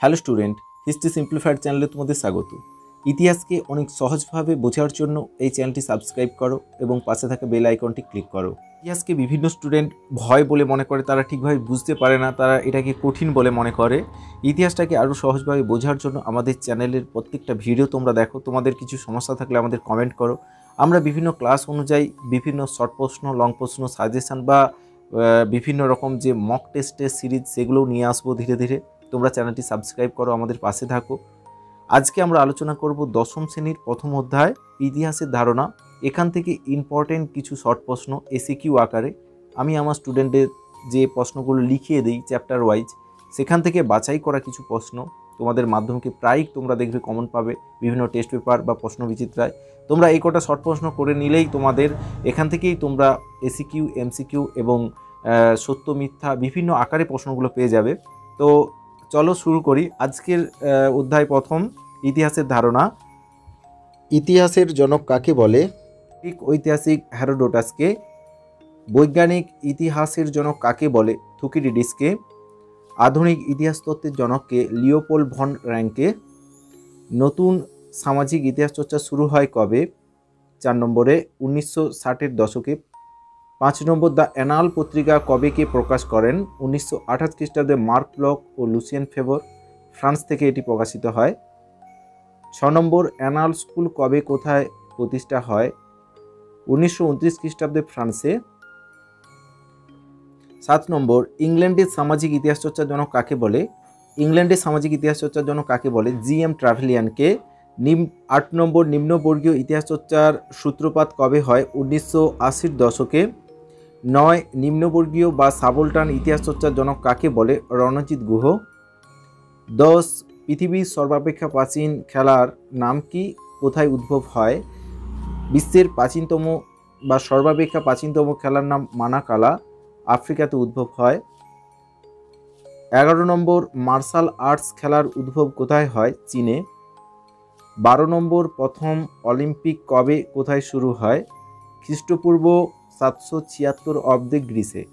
Hello student, history simplified চ্যানেলে তোমাদের স্বাগত। ইতিহাসকে অনেক সহজভাবে বোঝার জন্য এই চ্যানেলটি সাবস্ক্রাইব করো এবং পাশে থাকা বেল আইকনটি ক্লিক করো। ইতিহাসকে বিভিন্ন স্টুডেন্ট ভয় বলে মনে করে, তারা ঠিকভাবে বুঝতে পারে না, তারা এটাকে কঠিন বলে মনে করে। ইতিহাসটাকে আরও সহজভাবে বোঝার জন্য আমাদের চ্যানেলের প্রত্যেকটা ভিডিও তোমরা দেখো। তোমাদের কিছু সমস্যা থাকলে আমাদের কমেন্ট করো। আমরা বিভিন্ন ক্লাস অনুযায়ী বিভিন্ন শর্ট প্রশ্ন, লং প্রশ্ন, সাজেশান বা বিভিন্ন রকম যে মক টেস্টের সিরিজ, সেগুলোও নিয়ে আসবো ধীরে ধীরে। তোমরা চ্যানেলটি সাবস্ক্রাইব করো, আমাদের পাশে থাকো। আজকে আমরা আলোচনা করব দশম শ্রেণীর প্রথম অধ্যায় ইতিহাসের ধারণা। এখান থেকে ইম্পর্টেন্ট কিছু শর্ট প্রশ্ন এসিকিউ আকারে আমি আমার স্টুডেন্টদের যে প্রশ্নগুলো লিখিয়ে দিই চ্যাপ্টার ওয়াইজ, সেখান থেকে বাছাই করা কিছু প্রশ্ন তোমাদের মাধ্যমকে প্রায়ই তোমরা দেখবে কমন পাবে বিভিন্ন টেস্ট পেপার বা প্রশ্ন বিচিত্রায়। তোমরা এই কটা শর্ট প্রশ্ন করে নিলেই তোমাদের এখান থেকেই তোমরা এসিকিউ, এমসিকিউ এবং সত্য মিথ্যা বিভিন্ন আকারে প্রশ্নগুলো পেয়ে যাবে। তো চলো শুরু করি আজকের অধ্যায় প্রথম, ইতিহাসের ধারণা। ইতিহাসের জনক কাকে বলে? গ্রিক ঐতিহাসিক হেরোডোটাসকে। বৈজ্ঞানিক ইতিহাসের জনক কাকে বলে? থুকিডিডিসকে। আধুনিক ইতিহাস তত্ত্বের জনককে? Leopold von র্যাঙ্ককে। নতুন সামাজিক ইতিহাস চর্চা শুরু হয় কবে? 4 নম্বরে 1960-এর দশকে। 5 নম্বর, দ্য অ্যানাল পত্রিকা কবে কে প্রকাশ করেন? 1928 খ্রিস্টাব্দে মার্ক ব্লক ও লুসিয়ান ফেভর, ফ্রান্স থেকে এটি প্রকাশিত হয়। 6 নম্বর, অ্যানাল স্কুল কবে কোথায় প্রতিষ্ঠা হয়? 1929 খ্রিস্টাব্দে ফ্রান্সে। 7 নম্বর, ইংল্যান্ডের সামাজিক ইতিহাস চর্চার জনক কাকে বলে? ইংল্যান্ডের সামাজিক ইতিহাস চর্চার জনক কাকে বলে? জি.এম. ট্রাভেলিয়ানকে। 8 নম্বর, নিম্নবর্গীয় ইতিহাস চর্চার সূত্রপাত কবে হয়? 1980-র দশকে। 9, নিম্নবর্গীয় বা সাবলটান ইতিহাস চর্চার জনক কাকে বলে? রণজিৎ গুহ। 10, পৃথিবীর সর্বাপেক্ষা প্রাচীন খেলার নাম কি? কোথায় উদ্ভব হয়? বিশ্বের প্রাচীনতম বা সর্বাপেক্ষা প্রাচীনতম খেলার নাম মানাকালা, আফ্রিকাতে উদ্ভব হয়। 11 নম্বর, মার্শাল আর্টস খেলার উদ্ভব কোথায় হয়? চীনে। 12 নম্বর, প্রথম অলিম্পিক কবে কোথায় শুরু হয়? খ্রিস্টপূর্ব 776 অব্দে গ্রিসে।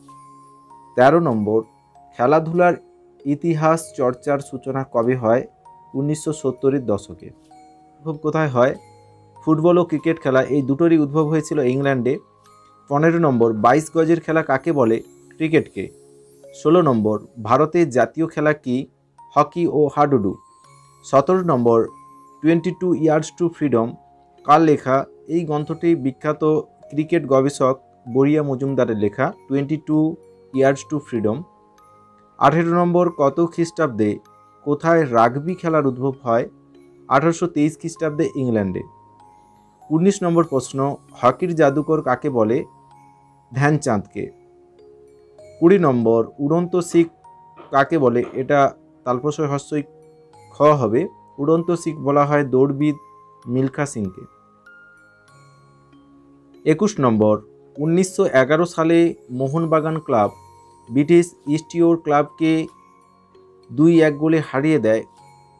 13 নম্বর, খেলাধুলার ইতিহাস চর্চার সূচনা কবে হয়? 1970-এর দশকে। উদ্ভব কোথায় হয়? ফুটবল ও ক্রিকেট খেলা, এই দুটোরই উদ্ভব হয়েছিল ইংল্যান্ডে। 15 নম্বর, 22 গজের খেলা কাকে বলে? ক্রিকেটকে। 16 নম্বর, ভারতের জাতীয় খেলা কি? হকি ও হাডুডু। 17 নম্বর, 22 ইয়ার্স টু ফ্রিডম কার লেখা? এই গ্রন্থটি বিখ্যাত ক্রিকেট গবেষক বরিয়া মজুমদারের লেখা, 22 ইয়ার্স টু ফ্রিডম। 18 নম্বর, কত খ্রিস্টাব্দে কোথায় রাগবি খেলার উদ্ভব হয়? 1823 খ্রিস্টাব্দে ইংল্যান্ডে। 19 নম্বর প্রশ্ন, হকির জাদুকর কাকে বলে? ধ্যানচাঁদকে। 20 নম্বর, উড়ন্ত শিখ কাকে বলে? এটা তালপসই হস্যই খ হবে। উড়ন্ত শিখ বলা হয় দৌড়বিদ মিলখা সিংকে। 21 নম্বর, 1911 সালে Mohun Bagan club British east York ক্লাবকে 2-1 গোলে হারিয়ে দেয়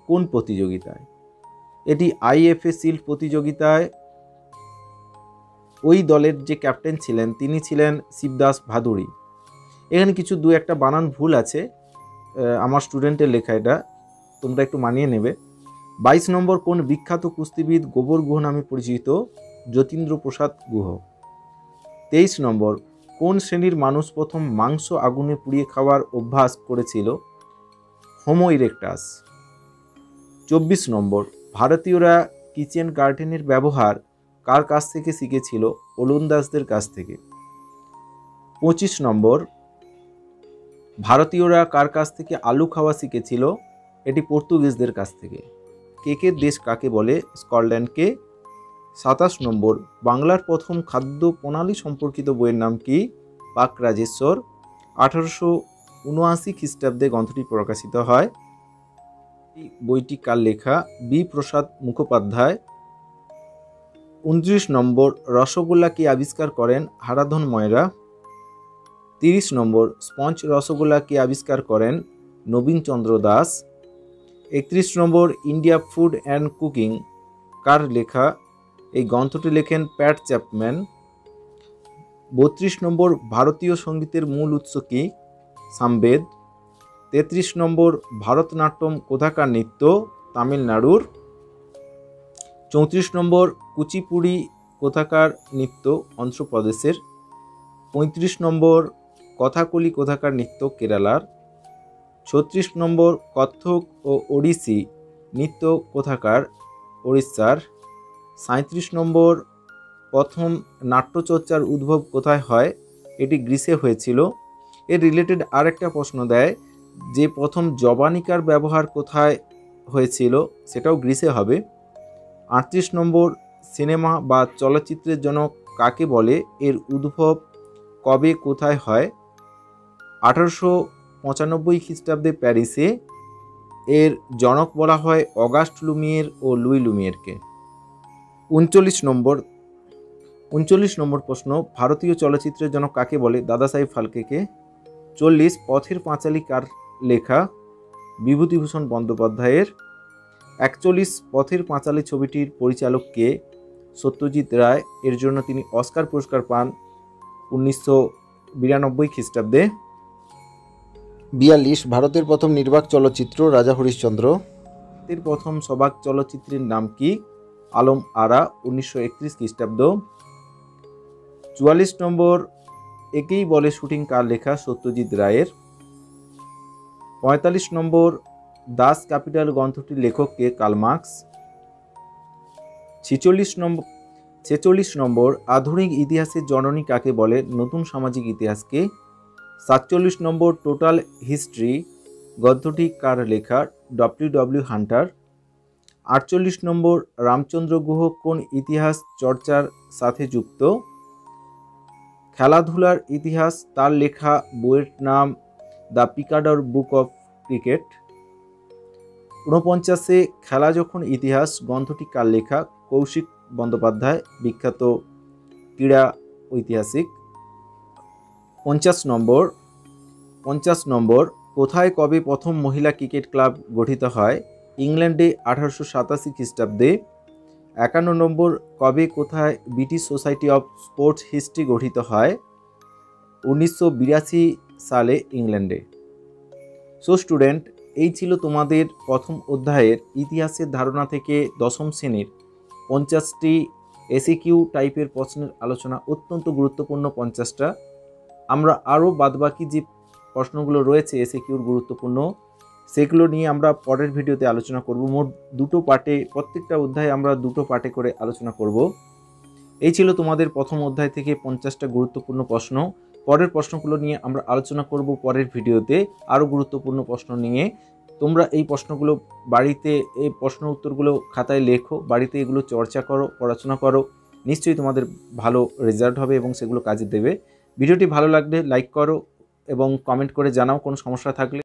কোন প্রতিযোগিতায়? এটি আইএফএ শিল্ড প্রতিযোগিতায়। ওই দলের যে ক্যাপ্টেন ছিলেন তিনি ছিলেন শিবদাস ভাদুড়ি। এখানে কিছু 2-1টা বানান ভুল আছে, আমার স্টুডেন্টের লেখা, এটা তোমরা একটু মানিয়ে নেবে। 22 নম্বর, কোন বিখ্যাত কুস্তিবিদ গোবর গুহ নামে পরিচিত? যতীন্দ্র প্রসাদ গুহ। 23 নম্বর, কোন শ্রেণীর মানুষ প্রথম মাংস আগুনে পুড়িয়ে খাওয়ার অভ্যাস করেছিল? Homo erectus. 24 নম্বর, ভারতীয়রা কিচেন গার্ডেনের ব্যবহার কার কাছ থেকে শিখেছিল? ওলন্দাজদের কাছ থেকে। 25 নম্বর, ভারতীয়রা কার কাছ থেকে আলু খাওয়া শিখেছিল? এটি পর্তুগিজদের কাছ থেকে। কেকের দেশ কাকে বলে? স্কটল্যান্ডকে। 27 নম্বর, বাংলার প্রথম খাদ্য প্রণালী সম্পর্কিত বইয়ের নাম কি? পাক রাজেশ্বর। 1879 খ্রিস্টাব্দে গ্রন্থটি প্রকাশিত হয়। বইটি কার লেখা? বি প্রসাদ মুখোপাধ্যায়। 29 নম্বর, রসগোল্লা কে আবিষ্কার করেন? হারাধন ময়রা। 30 নম্বর, স্পঞ্জ রসগোল্লা কে আবিষ্কার করেন? নবীনচন্দ্র দাস। 31 নম্বর, ইন্ডিয়া ফুড অ্যান্ড কুকিং কার লেখা? এই গ্রন্থটি লেখেন প্যাট চ্যাপম্যান। 32 নম্বর, ভারতীয় সঙ্গীতের মূল উৎস কি? সামবেদ। 33 নম্বর ভারতনাট্যম কোথাকার নৃত্য? তামিলনাড়ুর। 34 নম্বর কুচিপুড়ি কোথাকার নৃত্য? অন্ধ্রপ্রদেশের। 35 নম্বর কথাকলি কোথাকার নৃত্য? কেরালার। 36 নম্বর কত্থক ও ওড়িশি নৃত্য কোথাকার? ওড়িশার। 37 নম্বর প্রথম নাট্যচর্চার উদ্ভব কোথায় হয়? এটি গ্রিসে হয়েছিল। এর রিলেটেড আরেকটা প্রশ্ন দেয় যে প্রথম জবানিকার ব্যবহার কোথায় হয়েছিল, সেটাও গ্রিসে হবে। 38 নম্বর সিনেমা বা চলচ্চিত্রের জনক কাকে বলে? এর উদ্ভব কবে কোথায় হয়? 1895 খ্রিস্টাব্দে প্যারিসে। এর জনক বলা হয় অগাস্ট লুমিয়ের ও লুই লুমিয়েরকে। 39 নম্বর প্রশ্ন, ভারতীয় চলচ্চিত্রের জনক কাকে বলে? দাদাসাহেব ফালকেকে। 40 পথের পাঁচালী কার লেখা? বিভূতিভূষণ বন্দ্যোপাধ্যায়ের। 41 পথের পাঁচালী ছবিটির পরিচালক কে? সত্যজিৎ রায়। এর জন্য তিনি অস্কার পুরস্কার পান 1992 খ্রিস্টাব্দে। 42 ভারতের প্রথম নির্বাক চলচ্চিত্র? রাজা হরিশ্চন্দ্র। এর প্রথম সবাক চলচ্চিত্রের নাম কি? আলম আরা, 1931 খ্রিস্টাব্দ। 44 নম্বর একেই বলে শুটিং কার লেখা? সত্যজিৎ রায়ের। 45 নম্বর দাস ক্যাপিটাল গ্রন্থটির লেখক কে? Karl Marx. 46 নম্বর আধুনিক ইতিহাসের জননী কাকে বলে? নতুন সামাজিক ইতিহাসকে। 47 নম্বর টোটাল হিস্ট্রি গ্রন্থটি কার লেখা? W Hunter. 48 নম্বর রামচন্দ্র গুহ কোন ইতিহাস চর্চার সাথে যুক্ত? খেলাধুলার ইতিহাস। তার লেখা বইয়ের নাম দ্য পিকাডোর বুক অফ ক্রিকেট। 49 খেলা যখন ইতিহাস গ্রন্থটি কার লেখা? কৌশিক বন্দ্যোপাধ্যায়, বিখ্যাত ক্রীড়া ঐতিহাসিক। 50 নম্বর কোথায় কবে প্রথম মহিলা ক্রিকেট ক্লাব গঠিত হয়? ইংল্যান্ডে 1887 খ্রিস্টাব্দে। 51 নম্বর কবে কোথায় British society of sports history গঠিত হয়? 1982 সালে ইংল্যান্ডে। সো স্টুডেন্ট, এই ছিল তোমাদের প্রথম অধ্যায়ের ইতিহাসের ধারণা থেকে দশম শ্রেণীর 50টি এসিকিউ টাইপের প্রশ্নের আলোচনা, অত্যন্ত গুরুত্বপূর্ণ 50টা। আমরা আরও বাদবাকি যে প্রশ্নগুলো রয়েছে এসিকিউর গুরুত্বপূর্ণ, সেগুলো নিয়ে আমরা পরের ভিডিওতে আলোচনা করব। মোট দুটো পার্টে, প্রত্যেকটা অধ্যায়ে আমরা দুটো পার্টে করে আলোচনা করব। এই ছিল তোমাদের প্রথম অধ্যায় থেকে 50টা গুরুত্বপূর্ণ প্রশ্ন। পরের প্রশ্নগুলো নিয়ে আমরা আলোচনা করব পরের ভিডিওতে আরও গুরুত্বপূর্ণ প্রশ্ন নিয়ে। তোমরা এই প্রশ্নগুলো বাড়িতে, এই প্রশ্ন উত্তরগুলো খাতায় লেখো, বাড়িতে এগুলো চর্চা করো, পড়াশোনা করো। নিশ্চয়ই তোমাদের ভালো রেজাল্ট হবে এবং সেগুলো কাজে দেবে। ভিডিওটি ভালো লাগলে লাইক করো এবং কমেন্ট করে জানাও কোনো সমস্যা থাকলে।